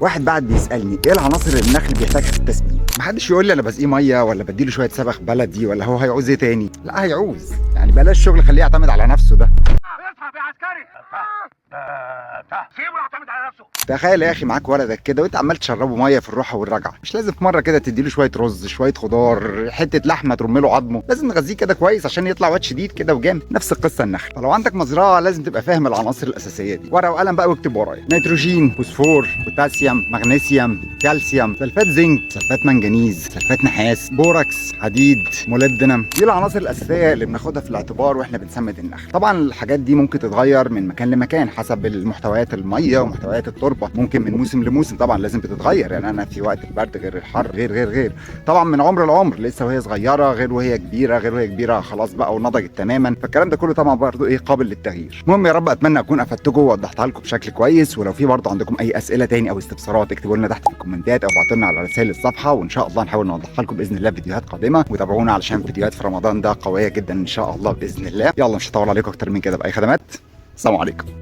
واحد بعد بيسالني ايه العناصر اللي النخل بيحتاجها في التسمين. محدش يقول لي انا بسقيه ميه ولا بديله شويه سبخ بلدي ولا هو هيعوز ايه تاني. لا هيعوز، يعني بلاش شغل، خليه يعتمد على نفسه ده. اصحى يا عسكري. سيبه يعتمد على نفسه. تخيل يا اخي معاك ولدك كده وانت عمال تشربه ميه في الروحه والرجعه، مش لازم في مره كده تديله شويه رز شويه خضار حته لحمه ترمي له عظمه، لازم نغذيه كده كويس عشان يطلع واد شديد كده وجامد. نفس القصه النخل. فلو عندك مزرعه لازم تبقى فاهم العناصر الاساسيه دي. ورقه وقلم بقى واكتب ورايا: نيتروجين، فوسفور، بوتاسيوم، مغنيسيوم، كالسيوم، سلفات زنك، سلفات منجنيز، سلفات نحاس، بوركس، حديد، موليبدينم. دي العناصر الاساسيه اللي بناخدها في الاعتبار واحنا بنسمد النخل. طبعا الحاجات دي ممكن تتغير من مكان لمكان حسب المحتويات الميه ومحتويات التربه، ممكن من موسم لموسم طبعا لازم بتتغير. يعني انا في وقت البرد غير الحر غير طبعا من عمر لعمر، لسه وهي صغيره غير وهي كبيره غير وهي كبيره خلاص بقى ونضجت تماما. فالكلام ده كله طبعا برضه ايه قابل للتغيير. المهم يا رب اتمنى اكون افدتكم ووضحتها لكم بشكل كويس. ولو في برضه عندكم اي اسئله تاني او استفسارات اكتبوا لنا تحت في الكومنتات او ابعتوا لنا على رسائل الصفحه، وان شاء الله نحاول نوضحها لكم باذن الله في فيديوهات قادمه. وتابعونا علشان فيديوهات في رمضان ده قويه جدا ان شاء الله باذن الله. يلا مش هطول عليكم اكتر من كده باي خدمات. السلام عليكم.